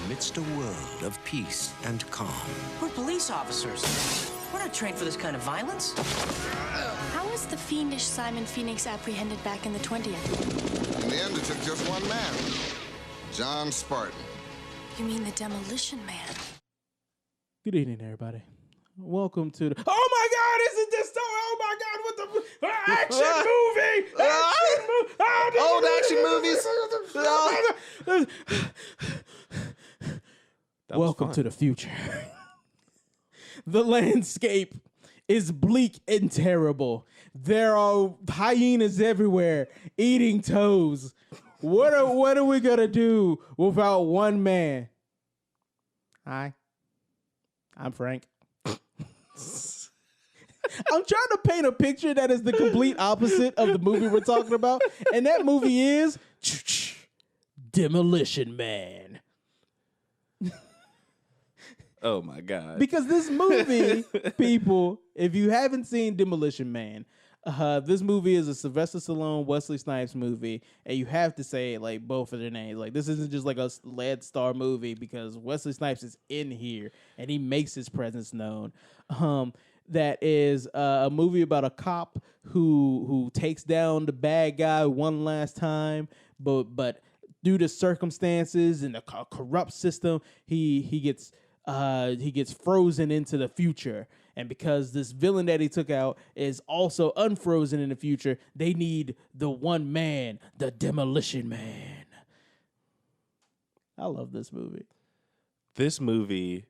amidst a world of peace and calm. We're police officers. We're not trained for this kind of violence. How was the fiendish Simon Phoenix apprehended back in the 20th? In the end, it took just one man, John Spartan. You mean the Demolition Man? Good evening, everybody. Welcome to the... Oh my God! Isn't this so... Oh my God! What the... action movie! Old action movies! Welcome to the future. The landscape is bleak and terrible. There are hyenas everywhere eating toes. What are we gonna do without one man? Hi, I'm Frank. I'm trying to paint a picture that is the complete opposite of the movie we're talking about, and that movie is Demolition Man. Oh my God. Because this movie, people, if you haven't seen Demolition Man, this movie is a Sylvester Stallone, Wesley Snipes movie, and you have to say like both of their names. Like this isn't just like a lead star movie because Wesley Snipes is in here and he makes his presence known. That is a movie about a cop who takes down the bad guy one last time, but due to circumstances and the corrupt system, he gets frozen into the future. And because this villain that he took out is also unfrozen in the future, they need the one man, the Demolition Man. I love this movie. This movie,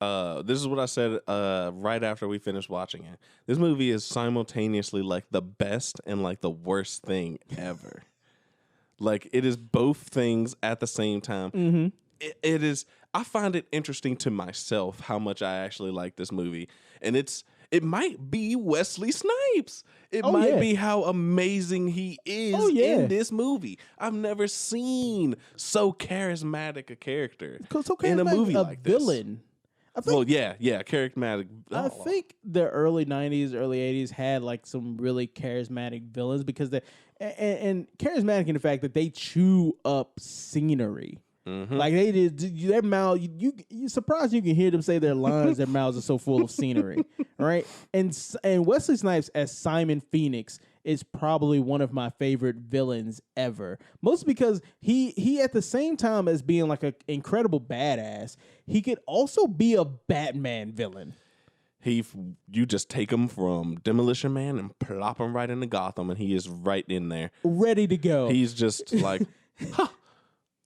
this is what I said right after we finished watching it. This movie is simultaneously like the best and like the worst thing ever. Like it is both things at the same time. Mm-hmm. It is. I find it interesting to myself how much I actually like this movie. And it might be Wesley Snipes. It might be how amazing he is in this movie. I've never seen so charismatic a character in a movie like this. Villain. Charismatic. I think the early 90s, early 80s had like some really charismatic villains because and charismatic in the fact that they chew up scenery. Mm-hmm. Like they did, their mouth. You're surprised you can hear them say their lines. Their mouths are so full of scenery, right? And Wesley Snipes as Simon Phoenix is probably one of my favorite villains ever. Mostly because he at the same time as being like an incredible badass, he could also be a Batman villain. You just take him from Demolition Man and plop him right into Gotham, and he is right in there, ready to go. He's just like, ha.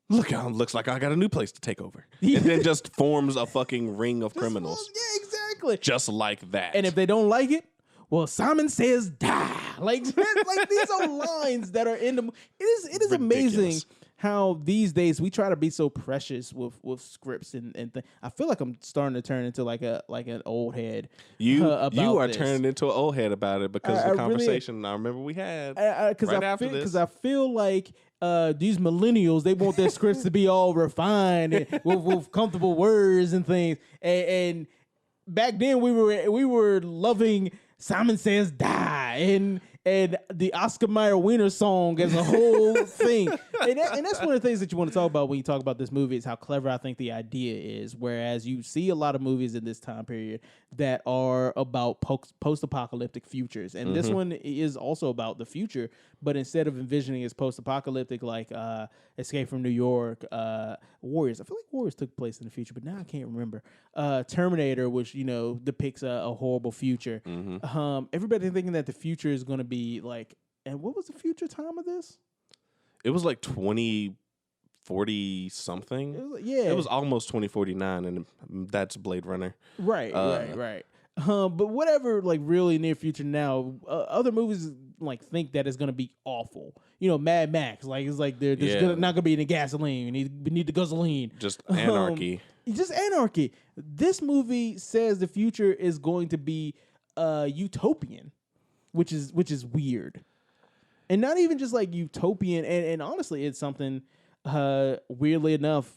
Look how it looks like I got a new place to take over. And then just forms a fucking ring of criminals. Yeah, exactly. Just like that. And if they don't like it, well, Simon says die. Like these are lines that are in the movie. It is amazing how these days we try to be so precious with scripts and things. I feel like I'm starting to turn into like an old head. You are turning into an old head about it because of the conversation I remember we had right after this. Because I feel like these millennials, they want their scripts to be all refined and with comfortable words and things. And back then we were loving Simon Says Die and the Oscar Mayer Wiener song as a whole thing. And that's one of the things that you want to talk about when you talk about this movie is how clever I think the idea is. Whereas you see a lot of movies in this time period that are about post-apocalyptic futures. And this one is also about the future, but instead of envisioning as post-apocalyptic like Escape from New York, Warriors. I feel like Warriors took place in the future, but now I can't remember. Terminator, which, depicts a horrible future. Mm-hmm. Everybody thinking that the future is going to be like, and what was the future time of this? It was like 2040 something. It was almost 2049, and that's Blade Runner. Right. But whatever, like really near future now, other movies like think that it's gonna be awful. Mad Max, like it's like there's not gonna be any gasoline. We need the gasoline. Just anarchy. Just anarchy. This movie says the future is going to be utopian, which is weird. And not even just like utopian, and honestly, it's something weirdly enough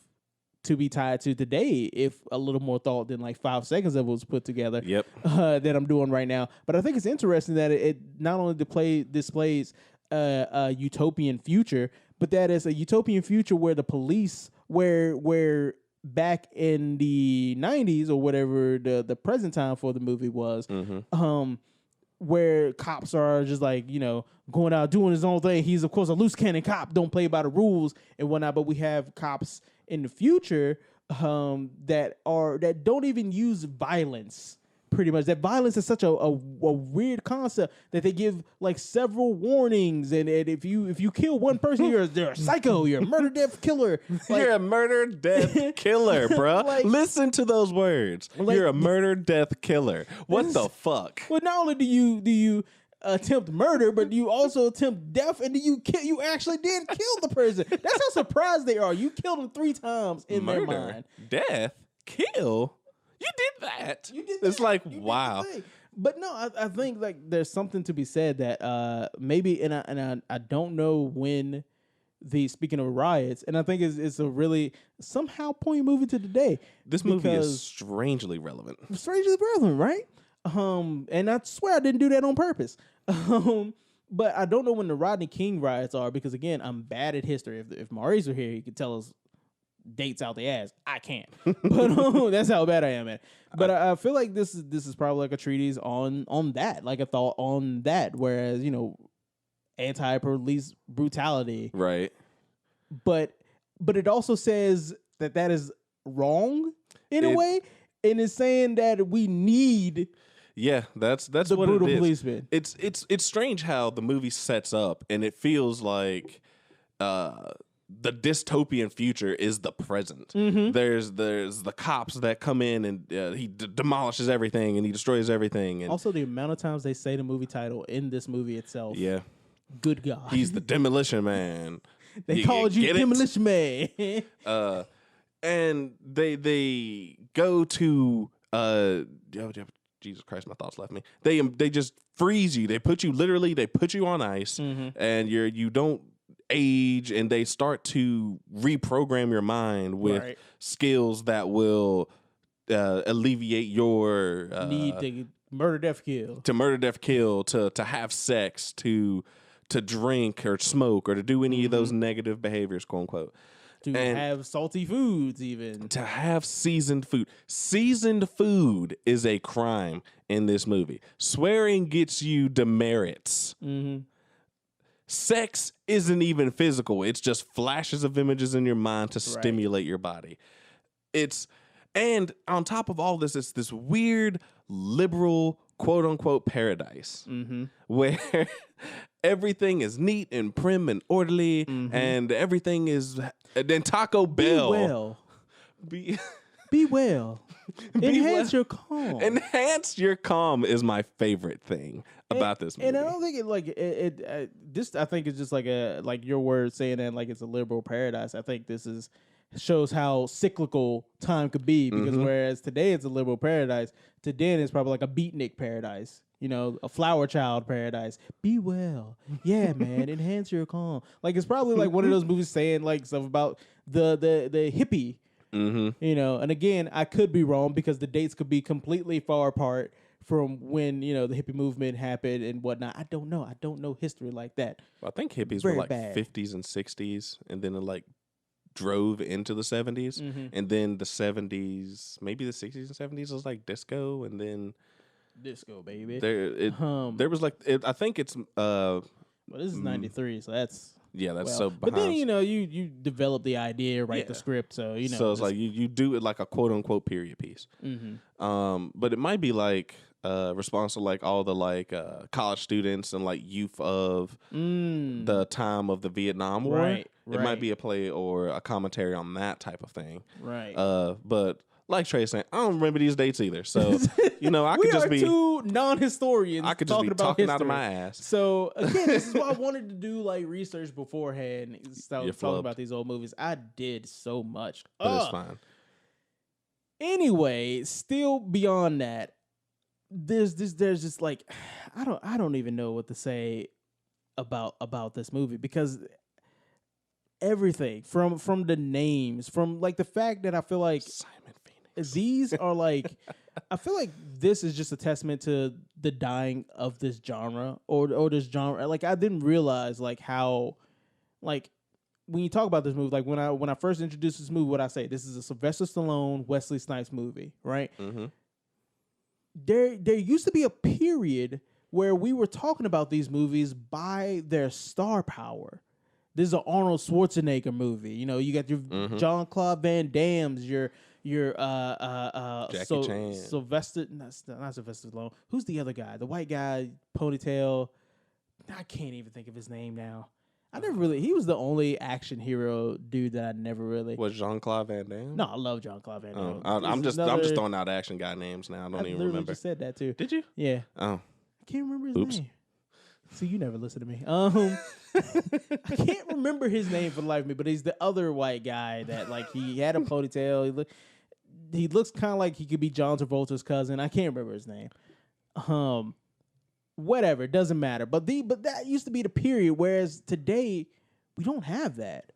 to be tied to today, if a little more thought than like 5 seconds of it was put together. Yep. That I'm doing right now. But I think it's interesting that it not only displays a utopian future, but that is a utopian future where the police, where back in the 90s or whatever the present time for the movie was, where cops are just like, going out doing his own thing. He's of course a loose cannon cop, don't play by the rules and whatnot. But we have cops in the future that don't even use violence. Pretty much, that violence is such a weird concept that they give like several warnings, and if you kill one person, you're a psycho, you're a murder death killer. Like, you're a murder death killer, bro. Like, listen to those words. Like, you're a murder death killer. What the fuck? Well, not only do you attempt murder, but you also attempt death, and you actually did kill the person. That's how surprised they are. You killed them 3 times in their mind. Death, kill. You did that. It's like, wow. But no, I think like there's something to be said that maybe, and I don't know when speaking of riots, and I think it's a really somehow poignant movie to today. This movie is strangely relevant. Strangely relevant, right? And I swear I didn't do that on purpose. But I don't know when the Rodney King riots are, because again, I'm bad at history. If Maurice were here, he could tell us dates out the ass. I can't, but that's how bad I am at it. But I feel like this is probably like a treatise on that, like a thought on that. Whereas anti-police brutality, right? But it also says that is wrong in a way, and it's saying that we need. Yeah, that's the what brutal it is. Policeman. It's strange how the movie sets up, and it feels like the dystopian future is the present. Mm-hmm. There's the cops that come in and he demolishes everything and he destroys everything. And also, the amount of times they say the movie title in this movie itself. Yeah, good God, he's the Demolition Man. They called you Demolition Man. And they go to Jesus Christ, my thoughts left me. They just freeze you. They put you on ice, and you don't age, and they start to reprogram your mind with skills that will alleviate your need to murder, death, kill, to have sex, to drink or smoke, or to do any of those negative behaviors, quote unquote. To have salty foods, even. To have seasoned food. Seasoned food is a crime in this movie. Swearing gets you demerits. Sex isn't even physical. It's just flashes of images in your mind to stimulate your body. And on top of all this, it's this weird liberal quote unquote paradise where everything is neat and prim and orderly, and everything is. And then Taco Bell. Be well. Enhance your calm. Enhance your calm is my favorite thing about this movie. And I don't think this. I think it's just like your word saying that like it's a liberal paradise. I think this shows how cyclical time could be, because whereas today it's a liberal paradise, today it's probably like a beatnik paradise. A flower child paradise. Be well. Yeah, man. Enhance your calm. Like, it's probably like one of those movies saying like stuff about the hippie. And again, I could be wrong because the dates could be completely far apart from when, the hippie movement happened and whatnot. I don't know. I don't know history like that. Well, I think hippies were like 50s and 60s, and then it like drove into the 70s. And then the 70s, maybe the 60s and 70s was like disco, and then disco, baby. There was like I think it's well, this is 93, so that's so behind. But then you develop the idea, write the script, so so it's like you do it like a quote unquote period piece. But it might be like response to like all the like college students and like youth of the time of the Vietnam War. It might be a play or a commentary on that type of thing. But like Trae saying, I don't remember these dates either. So, I could just be two non-historians. I could just be talking out of my ass. So again, this is why I wanted to do like research beforehand. Talking about these old movies. I did so much, but it's fine. Anyway, still beyond that, there's just like I don't even know what to say about this movie, because everything from the names, from like the fact that I feel like these are like, I feel like this is just a testament to the dying of this genre or this genre. Like, I didn't realize like how like when you talk about this movie, like when I first introduced this movie, what I say, this is a Sylvester Stallone, Wesley Snipes movie, right? Mm-hmm. There used to be a period where we were talking about these movies by their star power. This is an Arnold Schwarzenegger movie. You know, you got your Jean-Claude Van Damme's, your Jackie Chan. Sylvester, not Sylvester Stallone. Who's the other guy? The white guy, ponytail. I can't even think of his name now. He was the only action hero dude that I never really. Was Jean-Claude Van Damme? No, I love Jean-Claude Van Damme. I'm just throwing out action guy names now. I don't even remember. Just said that too. Did you? Yeah. Oh. I can't remember his name. See, you never listen to me. I can't remember his name for the life of me, but he's the other white guy that, like, he had a ponytail. He looks kind of like he could be John Travolta's cousin. I can't remember his name. Whatever, it doesn't matter. But that used to be the period, whereas today we don't have that.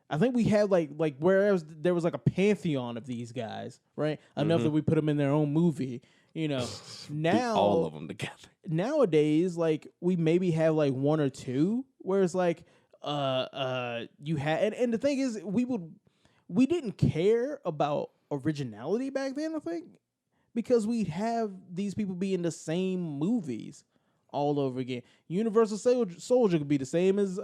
I think we have like whereas there was like a pantheon of these guys, right? Enough that we put them in their own movie. You know, now all of them together. Nowadays, like we maybe have like one or two, where it's like you had, and the thing is, we didn't care about originality back then. I think because we'd have these people be in the same movies all over again. Universal Soldier could be the same as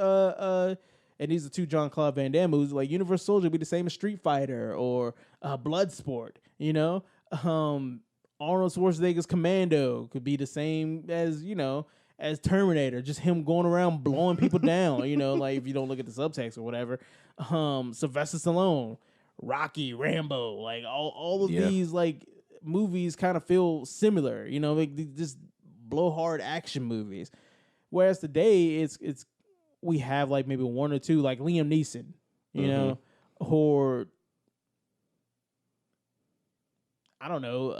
and these are two Jean-Claude Van Damme movies. Like Universal Soldier would be the same as Street Fighter or Bloodsport. You know. Arnold Schwarzenegger's Commando could be the same as, you know, as Terminator, just him going around blowing people down, you know, like if you don't look at the subtext or whatever. Sylvester Stallone, Rocky, Rambo, like all of these like movies kind of feel similar, you know, like just blowhard action movies. Whereas today it's we have like maybe one or two, like Liam Neeson, you know, or I don't know.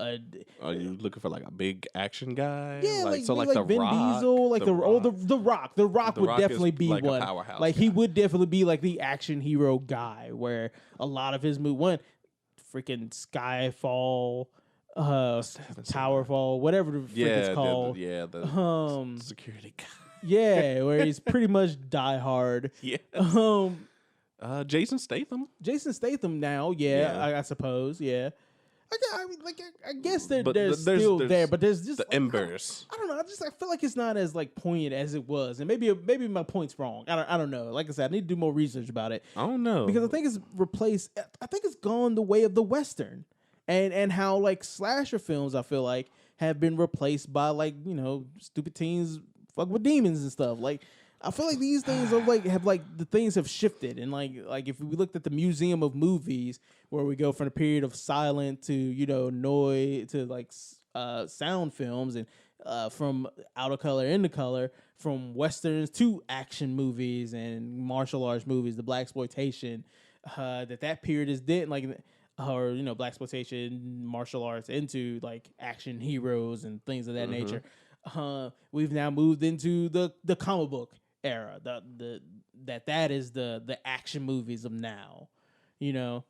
Are you looking for like a big action guy? Yeah, like the Vin Rock, Diesel, like the Rock. The Rock would definitely be like one. A powerhouse like guy. He would definitely be like the action hero guy, where a lot of his freaking Skyfall, Towerfall, whatever the frick it's called. The security guy. Yeah, where he's pretty much Die Hard. Yeah. Jason Statham. Jason Statham now, I suppose, yeah. I guess they're still there, but there's just the embers. I don't know. I feel like it's not as like poignant as it was, and maybe my point's wrong. I don't know. Like I said, I need to do more research about it. I don't know because I think it's replaced. I think it's gone the way of the Western, and how like slasher films I feel like have been replaced by like, you know, stupid teens fuck with demons and stuff. Like I feel like these things are the things have shifted, and like if we looked at the Museum of Movies, where we go from a period of silent to, you know, noise to like sound films, and from out of color into color, from westerns to action movies and martial arts movies, the blaxploitation, that period is then like, or you know, blaxploitation, martial arts into like action heroes and things of that nature. We've now moved into the comic book era. That is the action movies of now, you know.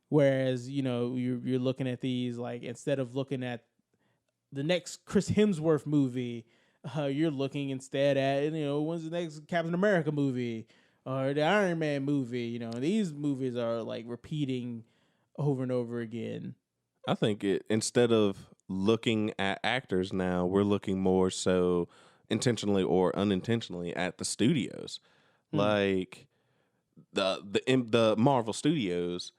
Whereas, you know, you're looking at these, like, instead of looking at the next Chris Hemsworth movie, you're looking instead at, you know, when's the next Captain America movie or the Iron Man movie. You know, these movies are like repeating over and over again. I think instead of looking at actors now, we're looking more so intentionally or unintentionally at the studios. Like the Marvel Studios,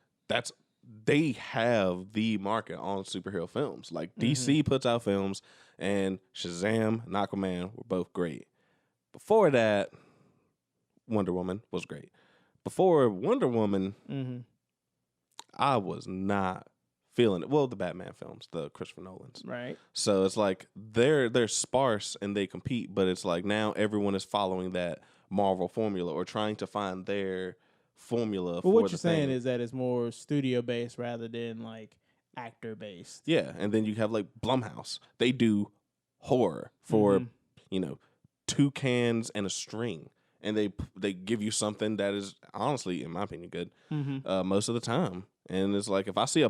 they have the market on superhero films. Like DC puts out films, and Shazam and Aquaman were both great. Before that, Wonder Woman was great. Before Wonder Woman, I was not feeling it. Well, the Batman films, the Christopher Nolans. Right. So it's like they're sparse and they compete, but it's like now everyone is following that Marvel formula or trying to find their formula. Well, for what you're saying is that it's more studio based rather than like actor based. Yeah, and then you have like Blumhouse. They do horror for you know, 2 cans and a string, and they give you something that is honestly, in my opinion, good most of the time. And it's like if I see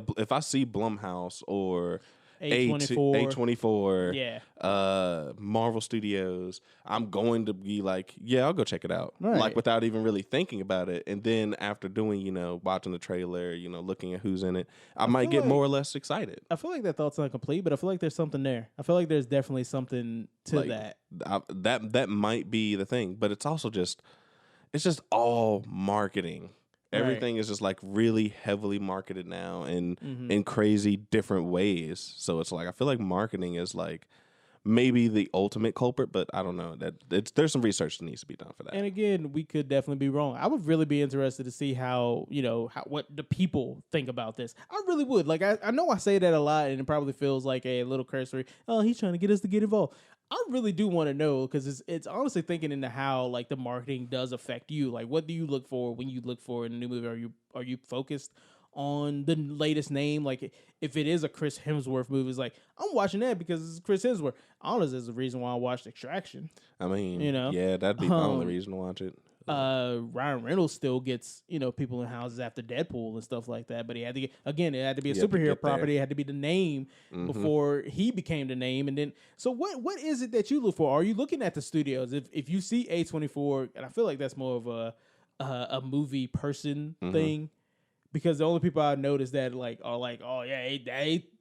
Blumhouse or A24. A24. Marvel Studios. I'm going to be like, yeah, I'll go check it out. Right. Like without even really thinking about it. And then after doing, watching the trailer, looking at who's in it, I might get more or less excited. I feel like that thought's not complete, but I feel like there's something there. I feel like there's definitely something to that. That might be the thing, but it's also it's just all marketing. Everything is just like really heavily marketed now in crazy different ways. So it's like I feel like marketing is like maybe the ultimate culprit, but I don't know. There's some research that needs to be done for that. And again, we could definitely be wrong. I would really be interested to see how what the people think about this. I really would. Like I know I say that a lot, and it probably feels like a little cursory. Oh, he's trying to get us to get involved. I really do want to know, because it's honestly thinking into how like the marketing does affect you. Like, what do you look for when you look for in a new movie? Are you focused on the latest name? Like, if it is a Chris Hemsworth movie, it's like, I'm watching that because it's Chris Hemsworth. Honestly, there's a reason why I watched Extraction. I mean, yeah, that'd be the only reason to watch it. Ryan Reynolds still gets people in houses after Deadpool and stuff like that, but he had to it had to be a superhero property. It had to be the name before he became the name. And then, so what is it that you look for? Are you looking at the studios? If you see A24, and I feel like that's more of a movie person thing. Because the only people I noticed that are like, oh yeah,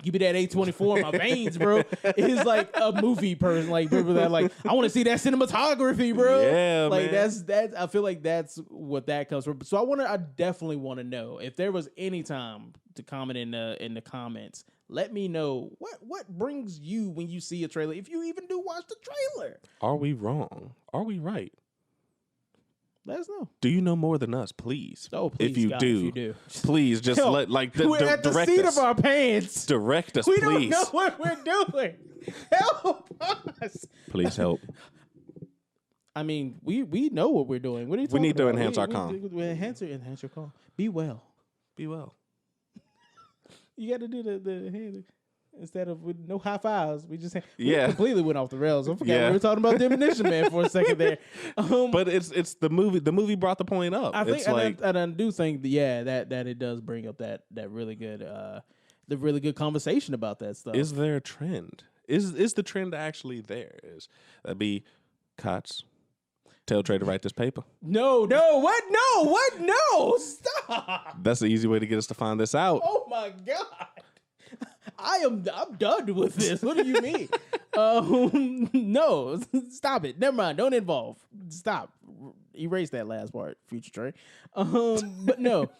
give me that A24 in my veins, bro. It's like a movie person, like people that like, I want to see that cinematography, bro. Yeah, like man. that's. I feel like that's what that comes from. So I definitely want to know if there was any time to comment in the comments. Let me know what brings you when you see a trailer, if you even do watch the trailer. Are we wrong? Are we right? Let us know. Do you know more than us? Please. Oh, please, if you God, do, if you do. please just Hell, we're at the seat of our pants. Direct us, we please. We don't know what we're doing. Help us. Please help. I mean, we know what we're doing. What are you talking We need to about? enhance our calm. Enhance your calm. Be well. Be well. You got to do the hand. Instead of with no high fives, we completely went off the rails. I forgot we were talking about Demolition Man for a second there. But it's the movie. The movie brought the point up. I think, it's and I do think that it does bring up that really good the really good conversation about that stuff. Is there a trend? Is the trend actually there? That'd be Cots. Tell Trae to write this paper. No, what? No, stop. That's the easy way to get us to find this out. Oh my God. I'm done with this. What do you mean? No, stop it. Never mind. Don't involve. Stop. Erase that last part, future Trae. But no,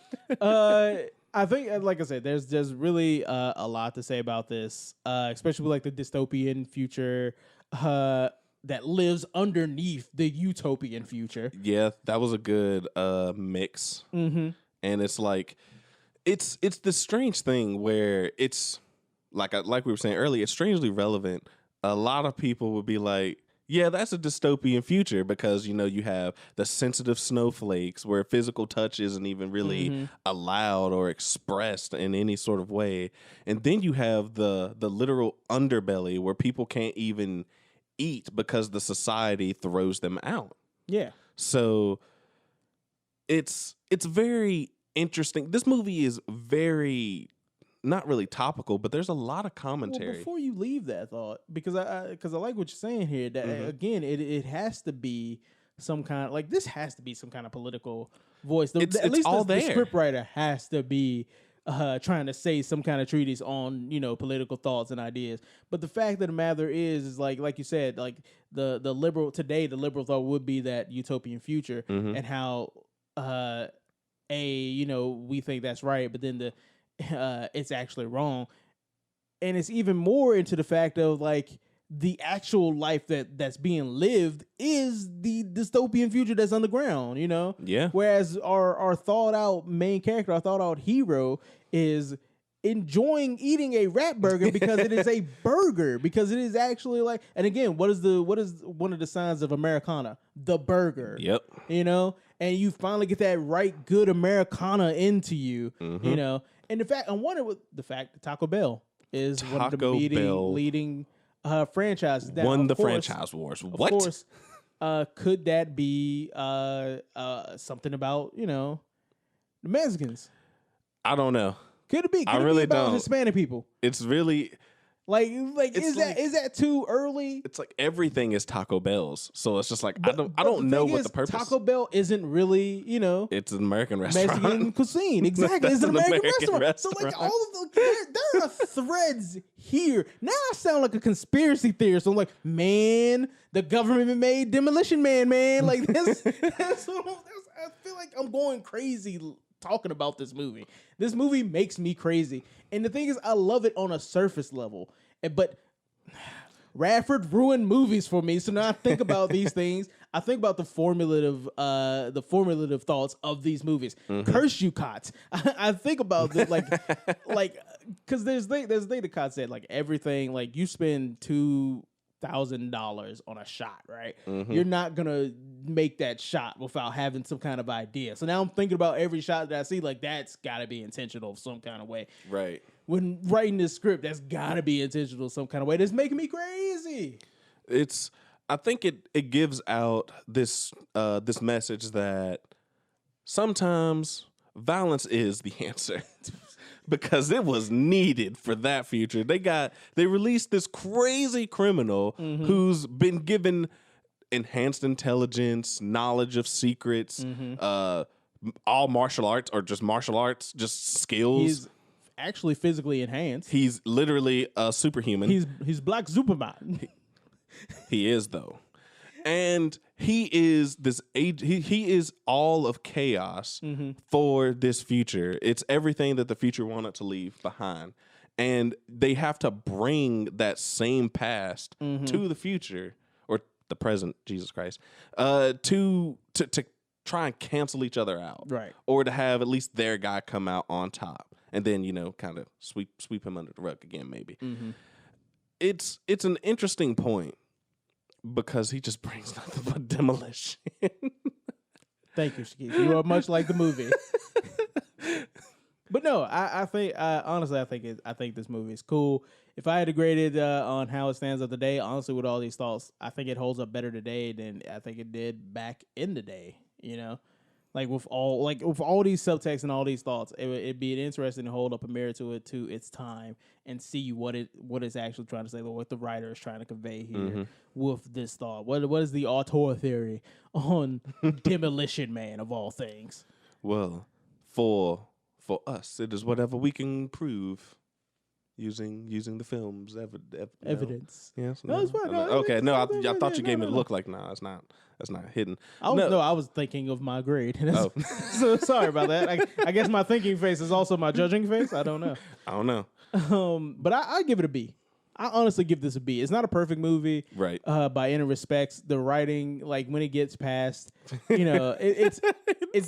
I think, like I said, there's just really a lot to say about this, especially with like the dystopian future that lives underneath the utopian future. Yeah, that was a good mix. Mm-hmm. And it's like, it's this strange thing where it's like we were saying earlier, it's strangely relevant. A lot of people would be like, yeah, that's a dystopian future because, you have the sensitive snowflakes where physical touch isn't even really allowed or expressed in any sort of way. And then you have the literal underbelly where people can't even eat because the society throws them out. Yeah. So it's very interesting. This movie is very not really topical, but there's a lot of commentary. Well, before you leave that thought, because I like what you're saying here, that again, it has to be some kind of, this has to be some kind of political voice. At least all the there. scriptwriter has to be trying to say some kind of treatise on, political thoughts and ideas. But the fact of the matter is like you said, like the liberal thought would be that utopian future and how we think that's right, but then it's actually wrong. And it's even more into the fact of like the actual life that's being lived is the dystopian future that's underground, Yeah. Whereas our thought out main character, our thought out hero is enjoying eating a rat burger because it is a burger, because it is actually like, and again, what is one of the signs of Americana? The burger. Yep. And you finally get that right good Americana into you, And I wonder what the fact that Taco Bell is one of the leading franchises. That, won the course, franchise wars. Of course, could that be something about the Mexicans? I don't know. Could it be? Could I it really be about don't. Hispanic people? It's really Like It's is that too early? It's like everything is Taco Bell's, so it's just like I But don't know thing what is, the purpose. Taco Bell isn't really, It's an American restaurant. Mexican cuisine. Exactly. It's an American restaurant. So like restaurant. all of there are threads here. Now I sound like a conspiracy theorist. I'm like, man, the government made Demolition Man, man. Like that's I feel like I'm going crazy talking about this movie. This movie makes me crazy. And the thing is, I love it on a surface level. But Radford ruined movies for me. So now I think about these things. I think about the formulative thoughts of these movies. Curse you, Cots. I think about the because there's the thing that Cots said, like everything, like you spend $2,000 on a shot, right? You're not gonna make that shot without having some kind of idea. So now I'm thinking about every shot that I see, like that's gotta be intentional some kind of way. Right. When writing this script, that's gotta be intentional some kind of way. That's making me crazy. I think it gives out this this message that sometimes violence is the answer. Because it was needed for that future. They released this crazy criminal who's been given enhanced intelligence, knowledge of secrets, all martial arts or just martial arts, just skills. He's actually physically enhanced. He's literally a superhuman. He's Black Superman. He is though. And he is this age. He is all of chaos for this future. It's everything that the future wanted to leave behind, and they have to bring that same past to the future or the present. Jesus Christ, to try and cancel each other out, Right. Or to have at least their guy come out on top, and then kind of sweep him under the rug again. Maybe it's an interesting point. Because he just brings nothing but demolition. Thank you, Shakis. You are much like the movie. But no, I think honestly, I think this movie is cool. If I had to grade it on how it stands up today, honestly, with all these thoughts, I think it holds up better today than I think it did back in the day. Like with all these subtext and all these thoughts, it'd be interesting to hold up a mirror to its time and see what it's actually trying to say, what the writer is trying to convey here with this thought. What is the auteur theory on Demolition Man of all things? Well, for us, it is whatever we can prove using the film's Evidence. No? Yes. No, it's fine. No, okay. No, I thought you no, gave me no, the look like that's not hidden. I was thinking of my grade. So sorry about that. I guess my thinking face is also my judging face. I don't know. But I give it a B. I honestly give this a B. It's not a perfect movie, right? By any respects, the writing, like when it gets past, it's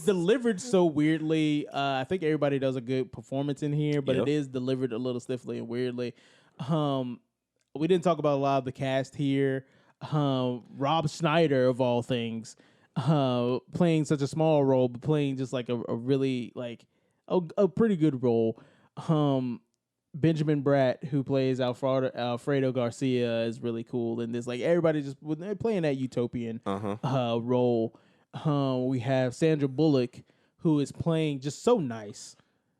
delivered so weirdly. I think everybody does a good performance in here, but it is delivered a little stiffly and weirdly. We didn't talk about a lot of the cast here. Rob Schneider, of all things, playing such a small role, but playing just like a really like a pretty good role. Benjamin Bratt, who plays Alfredo Garcia, is really cool in this. Like everybody just they're playing that utopian role. We have Sandra Bullock, who is playing just so nice.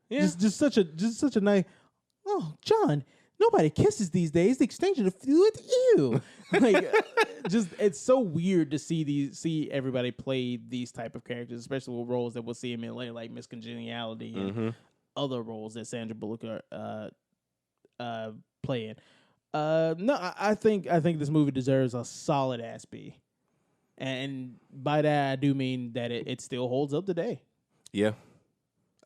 Yeah, just such a nice. Oh, John, nobody kisses these days. The extension of fluid, ew. Like, just it's so weird to see everybody play these type of characters, especially with roles that we'll see him in later, like Miss Congeniality and other roles that Sandra Bullock are playing. I think this movie deserves a solid ass B, and by that I do mean that it still holds up today. Yeah,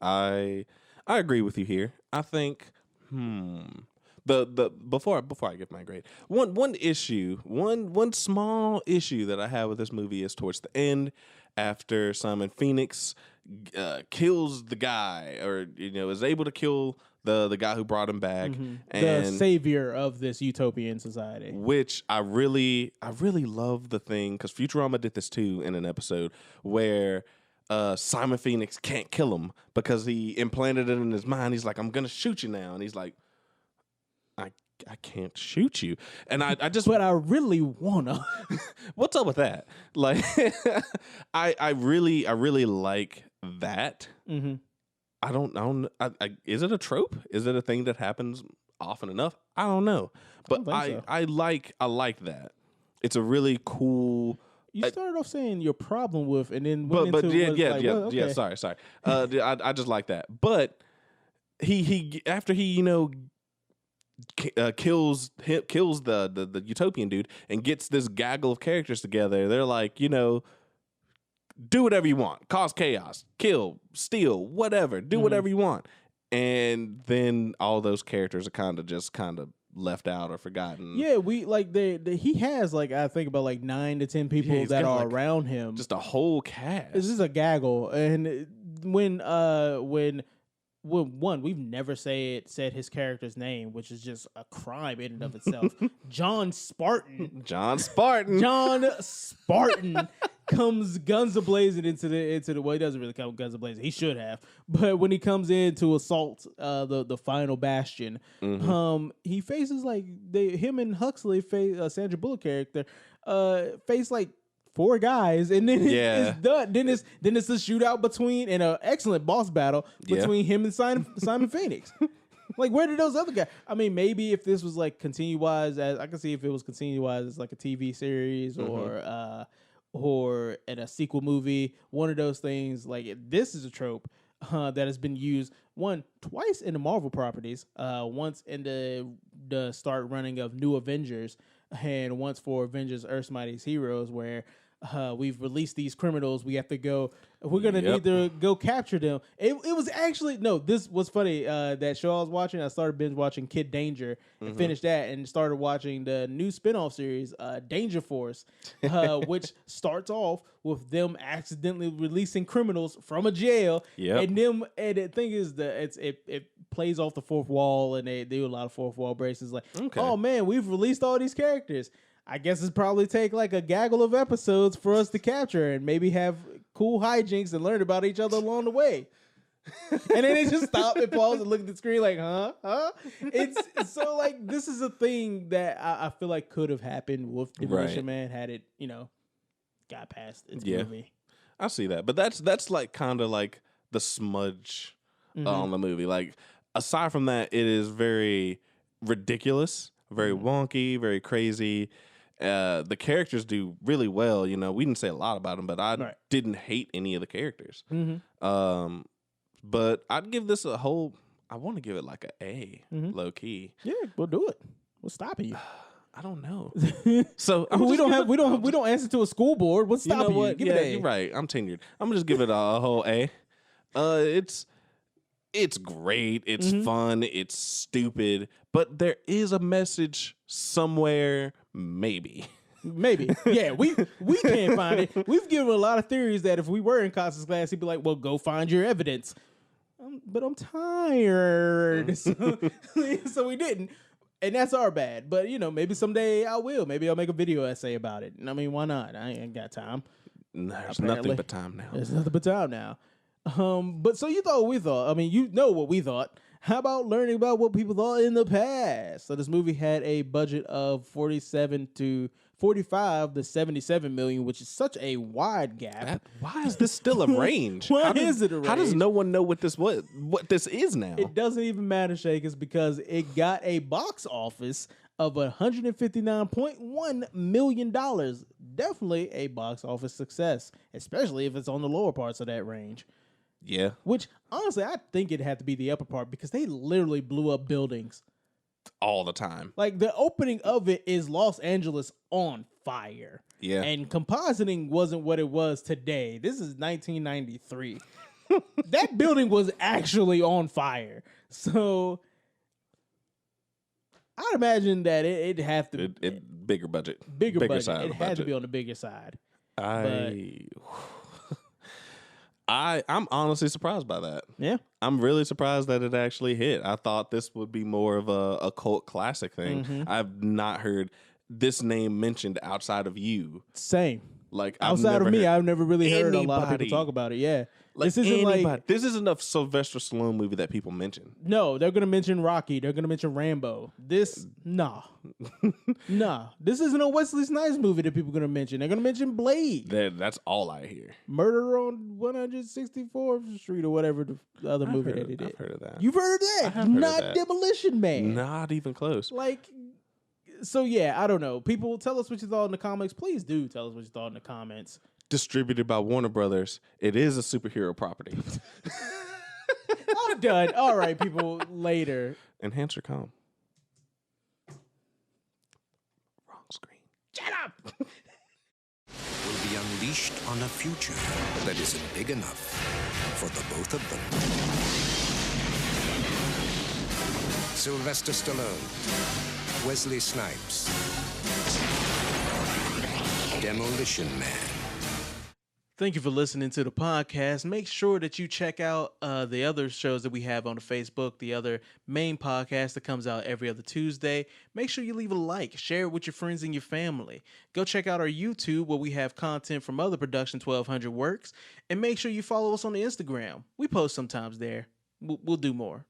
I agree with you here. I think the before I give my grade, one small issue that I have with this movie is towards the end, after Simon Phoenix kills the guy, or is able to kill the guy who brought him back, and the savior of this utopian society. Which I really love the thing, because Futurama did this too in an episode where Simon Phoenix can't kill him because he implanted it in his mind. He's like, I'm gonna shoot you now, and he's like, I can't shoot you, and I just but I really wanna. What's up with that? Like, I really like that. I don't is it a trope? Is it a thing that happens often enough. I don't know, but I like that. It's a really cool. You started off saying your problem with, and then went into yeah. Sorry. I just like that. But he after he kills the utopian dude and gets this gaggle of characters together. They're like, do whatever you want, cause chaos, kill, steal, whatever, do whatever you want. And then all those characters are kind of left out or forgotten. Yeah, we like he has like I think about like 9 to 10 people that are like around him. Just a whole cast. This is a gaggle, and when one, we've never said his character's name, which is just a crime in and of itself. John Spartan comes guns a-blazing into the well, he doesn't really come guns a-blazing. He should have. But when he comes in to assault the final bastion, he faces like him and Huxley face Sandra Bullock character face like 4 guys, and then it's done. Then it's a shootout between and an excellent boss battle between him and Simon Phoenix. Like, where did those other guys? I mean, maybe if this was like continue-wise, as I can see if it was continue-wise as like a TV series or in a sequel movie, one of those things. Like, this is a trope that has been used twice in the Marvel properties. Once in the start running of New Avengers, and once for Avengers: Earth's Mightiest Heroes, where we've released these criminals. We have to go. We're gonna need to go capture them. It was actually this was funny. That show I was watching, I started binge watching Kid Danger and finished that, and started watching the new spinoff series, Danger Force, which starts off with them accidentally releasing criminals from a jail. And the thing is that it plays off the fourth wall, and they do a lot of fourth wall braces. Like, oh man, we've released all these characters. I guess it's probably take like a gaggle of episodes for us to capture and maybe have cool hijinks and learn about each other along the way. And then they just stop and pause and look at the screen like, huh? It's so like, this is a thing that I feel like could have happened with Demolition Man had it, got past its movie. I see that. But that's like kind of like the smudge on the movie. Like, aside from that, it is very ridiculous, very wonky, very crazy. The characters do really well. We didn't say a lot about them, but I didn't hate any of the characters. But I'd give this a whole. I want to give it like an A, low key. Yeah, we'll do it. What's stopping you? I don't know. So we don't answer to a school board. What's stopping you? Give it an A. You're right. I'm tenured. I'm gonna just give it a whole A. It's great. It's fun. It's stupid. But there is a message somewhere, maybe. Yeah, we can't find it. We've given a lot of theories that if we were in Costas' class, he'd be like, well, go find your evidence. But I'm tired. So we didn't. And that's our bad. But, maybe someday I will. Maybe I'll make a video essay about it. I mean, why not? I ain't got time. There's nothing but time now. There's nothing but time now. But so you thought what we thought. I mean, you know what we thought. How about learning about what people thought in the past? So this movie had a budget of 47 to 45 to 77 million, which is such a wide gap. Why is this still a range? Why is it a range? How does no one know what this is now? It doesn't even matter, Shakis, because it got a box office of $159.1 million. Definitely a box office success, especially if it's on the lower parts of that range. Yeah. Which, honestly, I think it had to be the upper part because they literally blew up buildings. All the time. Like, the opening of it is Los Angeles on fire. Yeah. And compositing wasn't what it was today. This is 1993. That building was actually on fire. So I'd imagine that it'd have to... bigger budget. Bigger budget. Side it had to be on the bigger side. I'm honestly surprised by that. Yeah. I'm really surprised that it actually hit. I thought this would be more of a cult classic thing. I've not heard this name mentioned outside of you. Same. Like outside of me, I've never really heard a lot of anybody- people talk about it. Yeah, Like this isn't like this isn't a Sylvester Stallone movie that people mention. no. They're gonna mention Rocky. They're gonna mention Rambo. This nah. This isn't a Wesley Snipes movie that people are gonna mention. They're gonna mention Blade, That's all I hear. Murder on 164th Street or whatever the other movie that he did. I've heard of that. You've heard of that? I have heard of Not that. Demolition Man. Not even close. Like, so yeah, I don't know. People, tell us what you thought in the comments. Please do tell us what you thought in the comments. Distributed by Warner Brothers. It is a superhero property. I'm done. All right, people. Later. Enhance your calm. Wrong screen. Shut up. Will be unleashed on a future that isn't big enough for the both of them. Sylvester Stallone, Wesley Snipes, Demolition Man. Thank you for listening to the podcast. Make sure that you check out the other shows that we have on the Facebook, the other main podcast that comes out every other Tuesday. Make sure you leave a like, share it with your friends and your family. Go check out our YouTube where we have content from other Production 1200 works. And make sure you follow us on the Instagram. We post sometimes there. We'll do more.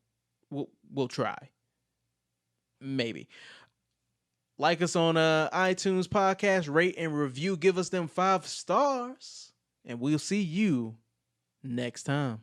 We'll try. Maybe. Like us on iTunes podcast, rate and review. Give us them 5 stars. And we'll see you next time.